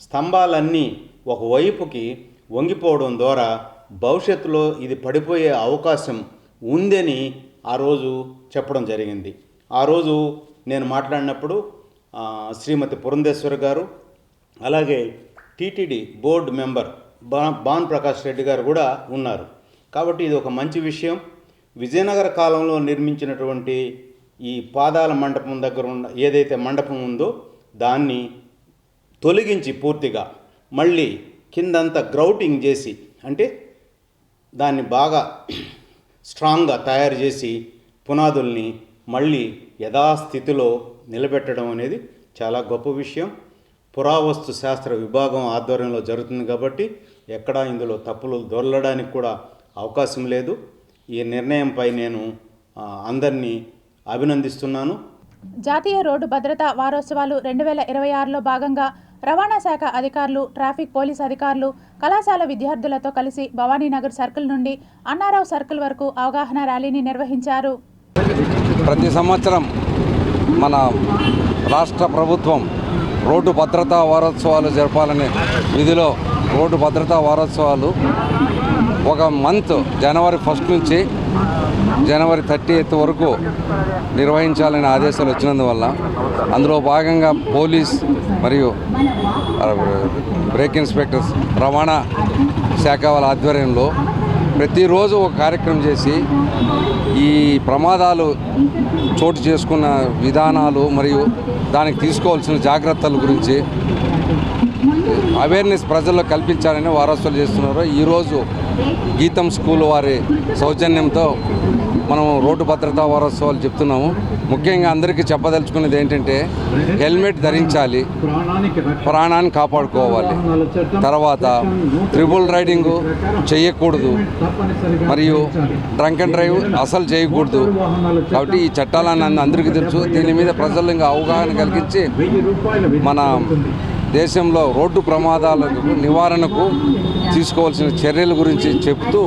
స్తంభాలన్నీ ఒకవైపుకి వంగిపోవడం ద్వారా భవిష్యత్తులో ఇది పడిపోయే అవకాశం ఉందని ఆ రోజు చెప్పడం జరిగింది. ఆ రోజు నేను మాట్లాడినప్పుడు శ్రీమతి పురంధేశ్వరి గారు, అలాగే TTD board member Bhan Prakash Reddy గారు కూడా ఉన్నారు. కాబట్టి ఇది ఒక మంచి విషయం. విజయనగర కాలంలో నిర్మించినటువంటి ఈ పాదాల మండపం దగ్గర ఉన్న ఏదైతే మండపం ఉందో దాన్ని తొలగించి పూర్తిగా మళ్ళీ కిందంతా గ్రౌటింగ్ చేసి, అంటే దాన్ని బాగా స్ట్రాంగ్గా తయారు చేసి పునాదుల్ని మళ్ళీ యథాస్థితిలో నిలబెట్టడం అనేది చాలా గొప్ప విషయం. పురావస్తు శాస్త్ర విభాగం ఆధ్వర్యంలో జరుగుతుంది కాబట్టి ఎక్కడా ఇందులో తప్పులు దొరలడానికి కూడా అవకాశం లేదు. ఈ నిర్ణయంపై నేను అందరినీ అభినందిస్తున్నాను. జాతీయ రోడ్డు భద్రతా వారోత్సవాలు 2026లో భాగంగా రవాణా శాఖ అధికారులు, ట్రాఫిక్ పోలీస్ అధికారులు, కళాశాల విద్యార్థులతో కలిసి భవానీనగర్ సర్కిల్ నుండి అన్నారావు సర్కిల్ వరకు అవగాహన ర్యాలీని నిర్వహించారు. ప్రతి సంవత్సరం మన రాష్ట్ర ప్రభుత్వం రోడ్డు భద్రతా వారోత్సవాలు జరపాలనే విధిలో రోడ్డు భద్రతా వారోత్సవాలు ఒక మంత్ జనవరి 1 నుంచి జనవరి 30 వరకు నిర్వహించాలనే ఆదేశాలు వచ్చినందువల్ల అందులో భాగంగా పోలీస్ మరియు బ్రేక్ ఇన్స్పెక్టర్స్, రవాణా శాఖ వాళ్ళ ఆధ్వర్యంలో ప్రతిరోజు ఒక కార్యక్రమం చేసి ఈ ప్రమాదాలు చోటు చేసుకున్న విధానాలు మరియు దానికి తీసుకోవాల్సిన జాగ్రత్తల గురించి అవేర్నెస్ ప్రజల్లో కల్పించాలని వారోత్సవాలు చేస్తున్నారు. ఈరోజు గీతం స్కూల్ వారి సౌజన్యంతో మనం రోడ్డు భద్రతా వారోత్సవాలు చెప్తున్నాము. ముఖ్యంగా అందరికీ చెప్పదలుచుకున్నది ఏంటంటే హెల్మెట్ ధరించాలి, ప్రాణాన్ని కాపాడుకోవాలి. తర్వాత ట్రిపుల్ రైడింగ్ చేయకూడదు, మరియు డ్రంక్ అండ్ డ్రైవ్ అసలు చేయకూడదు. కాబట్టి ఈ చట్టాలన్నీ అందరికీ తెలుసు. దీని మీద ప్రజలు ఇంకా అవగాహన కలిగించి మన దేశంలో రోడ్డు ప్రమాదాల నివారణకు తీసుకోవాల్సిన చర్యల గురించి చెబుతూ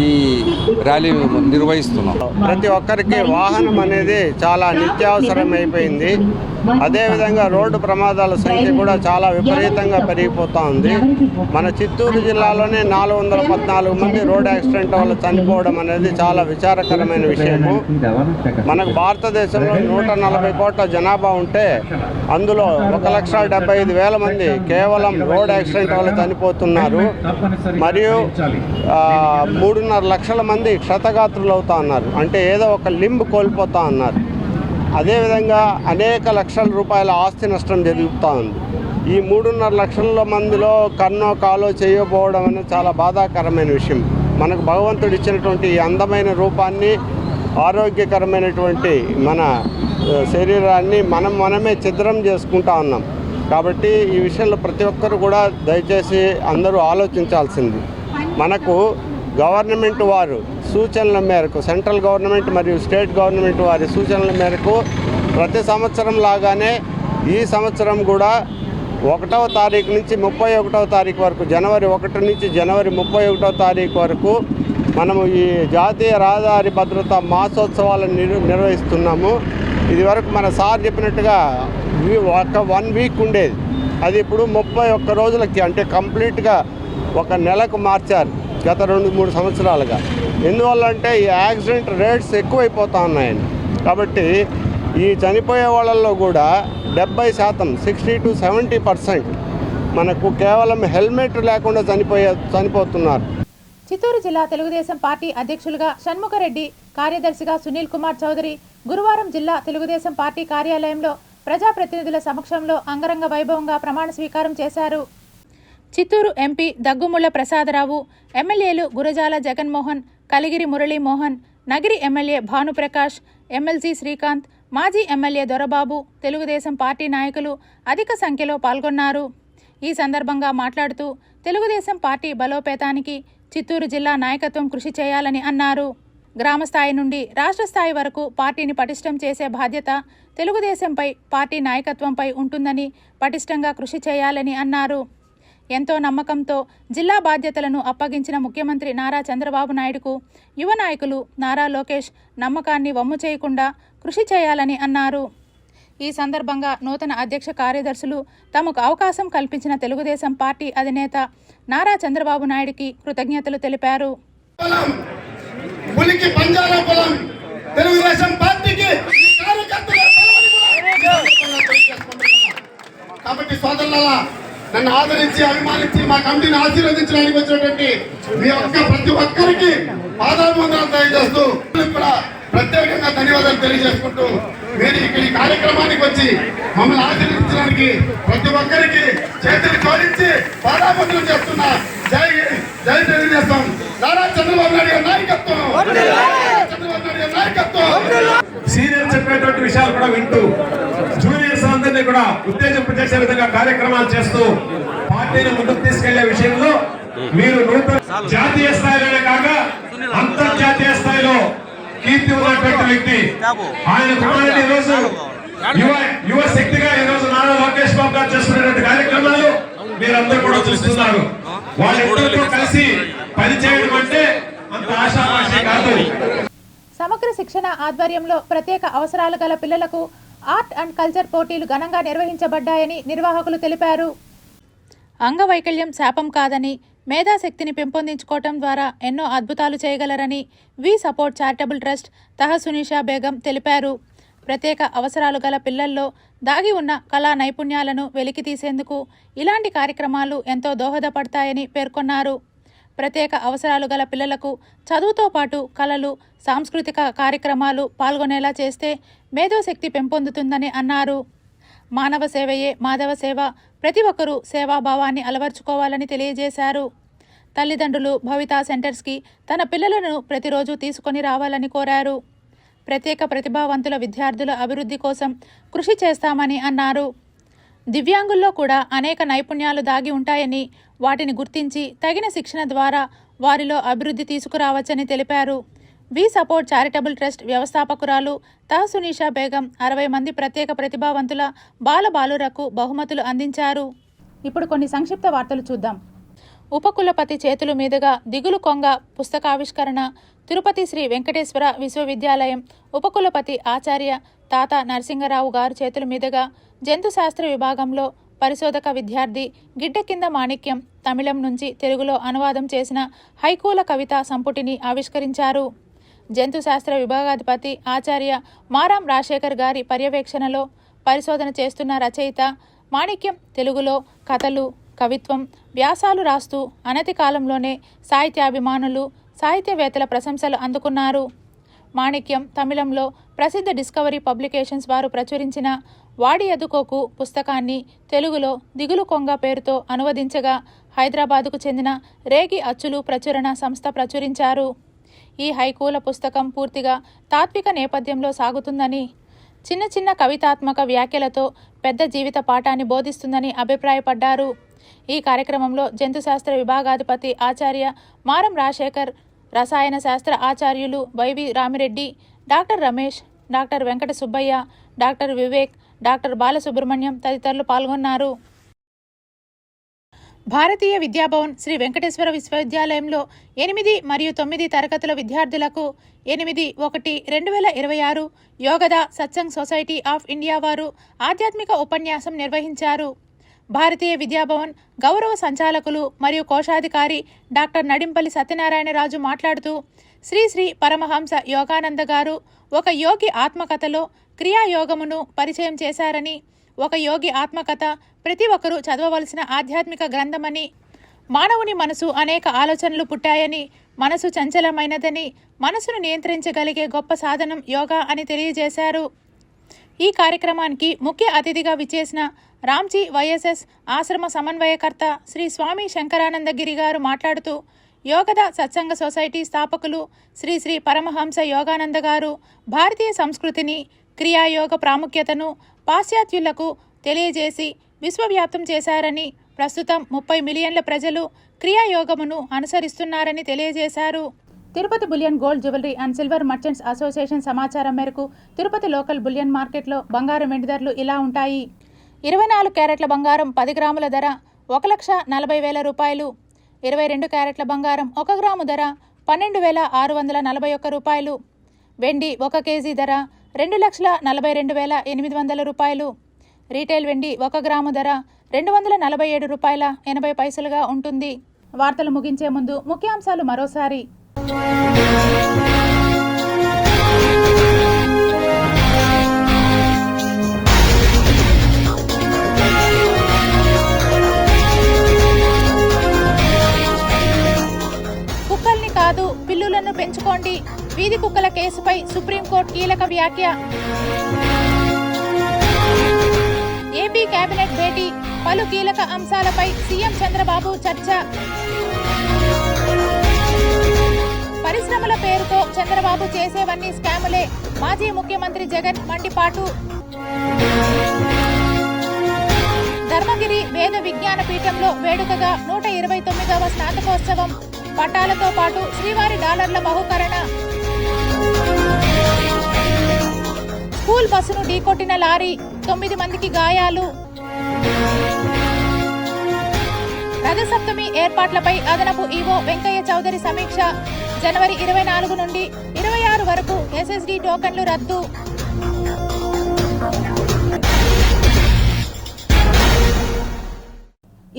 ఈ ర్యాలీ నిర్వహిస్తున్నాం. ప్రతి ఒక్కరికి వాహనం అనేది చాలా నిత్యావసరం అయిపోయింది. అదేవిధంగా రోడ్డు ప్రమాదాల సంఖ్య కూడా చాలా విపరీతంగా పెరిగిపోతూ ఉంది. మన చిత్తూరు జిల్లాలోనే 414 మంది రోడ్ యాక్సిడెంట్ వల్ల చనిపోవడం అనేది చాలా విచారకరమైన విషయము. మనకు భారతదేశంలో 140 కోట్ల జనాభా ఉంటే అందులో 1,75,000 మంది కేవలం రోడ్ యాక్సిడెంట్ వల్ల చనిపోతున్నారు. మరియు 3.5 లక్షల మంది క్షతగాత్రులు అవుతా ఉన్నారు, అంటే ఏదో ఒక లింబ్ కోల్పోతా ఉన్నారు. అదేవిధంగా అనేక లక్షల రూపాయల ఆస్తి నష్టం జరుగుతూ ఉంది. ఈ 3.5 లక్షల మందిలో కన్నో కాలో చేయకపోవడం అనేది చాలా బాధాకరమైన విషయం. మనకు భగవంతుడు ఇచ్చినటువంటి ఈ అందమైన రూపాన్ని, ఆరోగ్యకరమైనటువంటి మన శరీరాన్ని మనమే ఛిద్రం చేసుకుంటా ఉన్నాం. కాబట్టి ఈ విషయంలో ప్రతి ఒక్కరు కూడా దయచేసి అందరూ ఆలోచించాల్సింది. మనకు గవర్నమెంట్ వారు సూచనల మేరకు, సెంట్రల్ గవర్నమెంట్ మరియు స్టేట్ గవర్నమెంట్ వారి సూచనల మేరకు ప్రతి సంవత్సరం లాగానే ఈ సంవత్సరం కూడా 1వ తారీఖు నుంచి 31వ తారీఖు వరకు, జనవరి 1 నుంచి జనవరి 31వ తారీఖు వరకు మనము ఈ జాతీయ రహదారి భద్రతా మాసోత్సవాలను నిర్వహిస్తున్నాము. ఇది వరకు మన సార్ చెప్పినట్టుగా ఒక 1 వీక్ ఉండేది, అది ఇప్పుడు 31 రోజులకి, అంటే కంప్లీట్గా ఒక నెలకు మార్చారు గత 2-3 సంవత్సరాలుగా. ఎందువల్ల అంటే ఈ యాక్సిడెంట్ రేట్స్ ఎక్కువైపోతూ ఉన్నాయండి. కాబట్టి ఈ చనిపోయే వాళ్ళల్లో కూడా 70%, 60 to 70% మనకు కేవలం హెల్మెట్ లేకుండా చనిపోతున్నారు. చిత్తూరు జిల్లా తెలుగుదేశం పార్టీ అధ్యక్షులుగా షణ్ముఖరెడ్డి, కార్యదర్శిగా సునీల్ కుమార్ చౌదరి గురువారం జిల్లా తెలుగుదేశం పార్టీ కార్యాలయంలో ప్రజాప్రతినిధుల సమక్షంలో అంగరంగ వైభవంగా ప్రమాణ స్వీకారం చేశారు. చిత్తూరు ఎంపీ దగ్గుముళ్ల ప్రసాదరావు, ఎమ్మెల్యేలు గురజాల జగన్మోహన్, కలిగిరి మురళీమోహన్, నగిరి ఎమ్మెల్యే భానుప్రకాష్, ఎమ్మెల్సీ శ్రీకాంత్, మాజీ ఎమ్మెల్యే దొరబాబు, తెలుగుదేశం పార్టీ నాయకులు అధిక సంఖ్యలో పాల్గొన్నారు. ఈ సందర్భంగా మాట్లాడుతూ తెలుగుదేశం పార్టీ బలోపేతానికి చిత్తూరు జిల్లా నాయకత్వం కృషి చేయాలని అన్నారు. గ్రామ స్థాయి నుండి రాష్ట్ర స్థాయి వరకు పార్టీని పటిష్టం చేసే బాధ్యత తెలుగుదేశంపై, పార్టీ నాయకత్వంపై ఉంటుందని పటిష్టంగా కృషి చేయాలని అన్నారు. ఎంతో నమ్మకంతో జిల్లా బాధ్యతలను అప్పగించిన ముఖ్యమంత్రి నారా చంద్రబాబు నాయుడుకు యువ నాయకులు నారా లోకేష్ నమ్మకాన్ని వమ్ము చేయకుండా కృషి చేయాలని అన్నారు. ఈ సందర్భంగా నూతన అధ్యక్ష కార్యదర్శులు తమకు అవకాశం కల్పించిన తెలుగుదేశం పార్టీ అధినేత నారా చంద్రబాబు నాయుడుకి కృతజ్ఞతలు తెలిపారు. కాబట్టి సోదరులారా, నన్ను ఆదరించి అభిమానించి మా కమిటీని ఆశీర్వదించడానికి వచ్చినటువంటి మీ ప్రతి ఒక్కరికి పాదాభివందనాలు తెలియజేస్తూ కూడా ప్రత్యేకంగా ధన్యవాదాలు తెలియజేసుకుంటూ, మీరు ఇక్కడ ఈ కార్యక్రమానికి వచ్చి మమ్మల్ని ఆశీర్వదించడానికి ప్రతి ఒక్కరికి చేతులు జోడించి పాదాభివందనం చేస్తున్నా. జై జై తెలుగుదేశం, నారా చంద్రబాబు నాయుడు గారి నాయకత్వం, చంద్రబాబు నాయుడు గారి నాయకత్వం. సీనియర్ చెప్పేటువంటి విషయాలు కూడా వింటూ జూనియర్స్ అందరినీ కూడా ఉత్తేజింపజేసే విధంగా కార్యక్రమాలు చేస్తూ పార్టీని ముందుకు తీసుకెళ్లే విషయంలో మీరు నూతన జాతీయ స్థాయిలోనే కాక అంతర్జాతీయ స్థాయిలో కీర్తి ఉన్నటువంటి వ్యక్తి. ఆయన కుమారుడు ఈ రోజు యువ శక్తిగా ఈ రోజు నారా లోకేష్ బాబు గారు చేస్తున్నటువంటి కార్యక్రమాలు మీరందరూ కూడా చూస్తున్నారు. వాళ్ళిద్దరితో కలిసి పనిచేయడం అంటే అంత ఆశామాషి కాదు. సమగ్ర శిక్షణ ఆధ్వర్యంలో ప్రత్యేక అవసరాలు గల పిల్లలకు ఆర్ట్ అండ్ కల్చర్ పోటీలు ఘనంగా నిర్వహించబడ్డాయని నిర్వాహకులు తెలిపారు. అంగవైకల్యం శాపం కాదని, మేధాశక్తిని పెంపొందించుకోవటం ద్వారా ఎన్నో అద్భుతాలు చేయగలరని we support charitable trust Tahasunisha Begum తెలిపారు. ప్రత్యేక అవసరాలు గల పిల్లల్లో దాగి ఉన్న కళా నైపుణ్యాలను వెలికితీసేందుకు ఇలాంటి కార్యక్రమాలు ఎంతో దోహదపడతాయని పేర్కొన్నారు. ప్రత్యేక అవసరాలు గల పిల్లలకు చదువుతో పాటు కళలు, సాంస్కృతిక కార్యక్రమాలు పాల్గొనేలా చేస్తే మేధోశక్తి పెంపొందుతుందని అన్నారు. మానవ సేవయే మాధవ సేవ, ప్రతి ఒక్కరూ సేవాభావాన్ని అలవర్చుకోవాలని తెలియజేశారు. తల్లిదండ్రులు భవితా సెంటర్స్కి తన పిల్లలను ప్రతిరోజు తీసుకొని రావాలని కోరారు. ప్రత్యేక ప్రతిభావంతుల విద్యార్థుల అభివృద్ధి కోసం కృషి చేస్తామని అన్నారు. దివ్యాంగుల్లో కూడా అనేక నైపుణ్యాలు దాగి ఉంటాయని, వాటిని గుర్తించి తగిన శిక్షణ ద్వారా వారిలో అభివృద్ధి తీసుకురావచ్చని తెలిపారు. వి సపోర్ట్ చారిటబుల్ ట్రస్ట్ వ్యవస్థాపకురాలు తహసునీషా బేగం 60 మంది ప్రత్యేక ప్రతిభావంతుల బాలబాలురకు బహుమతులు అందించారు. ఇప్పుడు కొన్ని సంక్షిప్త వార్తలు చూద్దాం. ఉపకులపతి చేతుల మీదుగా దిగులు కొంగ పుస్తకావిష్కరణ. తిరుపతి శ్రీ వెంకటేశ్వర విశ్వవిద్యాలయం ఉపకులపతి ఆచార్య తాత నరసింగరావు గారు చేతుల మీదుగా జంతుశాస్త్ర విభాగంలో పరిశోధక విద్యార్థి గిడ్డ కింద మాణిక్యం తమిళం నుంచి తెలుగులో అనువాదం చేసిన హైకూల కవితా సంపుటిని ఆవిష్కరించారు. జంతుశాస్త్ర విభాగాధిపతి ఆచార్య మారాం రాజశేఖర్ గారి పర్యవేక్షణలో పరిశోధన చేస్తున్న రచయిత మాణిక్యం తెలుగులో కథలు, కవిత్వం, వ్యాసాలు రాస్తూ అనతి కాలంలోనే సాహిత్యాభిమానులు, సాహిత్యవేత్తల ప్రశంసలు అందుకున్నారు. మాణిక్యం తమిళంలో ప్రసిద్ధ డిస్కవరీ పబ్లికేషన్స్ వారు ప్రచురించిన వాడి ఎదుకోకు పుస్తకాన్ని తెలుగులో దిగులు కొంగ పేరుతో అనువదించగా హైదరాబాదుకు చెందిన రేగి అచ్చులు ప్రచురణ సంస్థ ప్రచురించారు. ఈ హైకూల పుస్తకం పూర్తిగా తాత్విక నేపథ్యంలో సాగుతుందని, చిన్న చిన్న కవితాత్మక వ్యాఖ్యలతో పెద్ద జీవిత పాఠాన్ని బోధిస్తుందని అభిప్రాయపడ్డారు. ఈ కార్యక్రమంలో జంతుశాస్త్ర విభాగాధిపతి ఆచార్య మారం రాజశేఖర్, రసాయన శాస్త్ర ఆచార్యులు YV Ramireddy, doctor Ramesh, doctor Venkata Subbaiah, doctor Vivek, doctor Balasubrahmanyam తదితరులు పాల్గొన్నారు. భారతీయ విద్యాభవన్ శ్రీ వెంకటేశ్వర విశ్వవిద్యాలయంలో 8 మరియు 9 తరగతుల విద్యార్థులకు 8/1/2026 Yogoda satsang society of India వారు ఆధ్యాత్మిక ఉపన్యాసం నిర్వహించారు. భారతీయ విద్యాభవన్ గౌరవ సంచాలకులు మరియు కోశాధికారి డాక్టర్ నడింపల్లి సత్యనారాయణరాజు మాట్లాడుతూ, శ్రీ శ్రీ పరమహంస యోగానంద గారు ఒక యోగి ఆత్మకథలో క్రియాయోగమును పరిచయం చేశారని, ఒక యోగి ఆత్మకథ ప్రతి ఒక్కరూ చదవవలసిన ఆధ్యాత్మిక గ్రంథమని, మానవుని మనసు అనేక ఆలోచనలు పుట్టాయని, మనసు చంచలమైనదని, మనసును నియంత్రించగలిగే గొప్ప సాధనం యోగా అని తెలియజేశారు. ఈ కార్యక్రమానికి ముఖ్య అతిథిగా విచ్చేసిన రామ్జీ వైఎస్ఎస్ ఆశ్రమ సమన్వయకర్త శ్రీ స్వామి శంకరానందగిరి గారు మాట్లాడుతూ, యోగద సత్సంగ సొసైటీ స్థాపకులు శ్రీ శ్రీ పరమహంస యోగానంద గారు భారతీయ సంస్కృతిని, క్రియాయోగ ప్రాముఖ్యతను పాశ్చాత్యులకు తెలియజేసి విశ్వవ్యాప్తం చేశారని, ప్రస్తుతం 30 మిలియన్ల ప్రజలు క్రియాయోగమును అనుసరిస్తున్నారని తెలియజేశారు. Tirupati bullion gold jewellery and silver merchants association సమాచారం మేరకు తిరుపతి లోకల్ బులియన్ మార్కెట్లో బంగారం వెండి ధరలు ఇలా ఉంటాయి. 24 క్యారెట్ల బంగారం 10 గ్రాముల ధర 1,40,000 రూపాయలు. 22 క్యారెట్ల బంగారం 1 గ్రాము ధర 12,641 రూపాయలు. వెండి 1 కేజీ ధర 2,42,800 రూపాయలు. రీటైల్ వెండి 1 గ్రాము ధర 247 రూపాయల 80 పైసలుగా ఉంటుంది. వార్తలు ముగించే ముందు ముఖ్యాంశాలు మరోసారి. కుక్కల్ని కాదు పిల్లులను పెంచుకోండి, వీధి కుక్కల కేసుపై సుప్రీంకోర్టు కీలక వ్యాఖ్య. ఏపీ కేబినెట్ భేటీ, పలు కీలక అంశాలపై సీఎం చంద్రబాబు చర్చ. పరిశ్రమల పేరుతో చంద్రబాబు చేసేవన్నీ స్కాములే, మాజీ ముఖ్యమంత్రి జగన్ మండిపాటు. ధర్మగిరి వేద విజ్ఞాన పీఠంలో వేడుకగా 129వ స్నాతకోత్సవం, పట్టాలతో పాటు శ్రీవారి డాలర్ల బహుకరణ. స్కూల్ బస్సును ఢీకొట్టిన లారీ, 9 మందికి గాయాలు. రథసప్తమి ఏర్పాట్లపై అదనపు ఈవో వెంకయ్య చౌదరి సమీక్ష. జనవరి 24 నుండి 26 వరకు ఎస్ఎస్డి టోకన్లు రద్దు.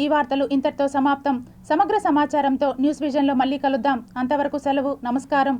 ఈ వార్తలు ఇంతటితో సమాప్తం. సమగ్ర సమాచారంతో న్యూస్ విజన్లో మళ్ళీ కలుద్దాం. అంతవరకు సెలవు. నమస్కారం.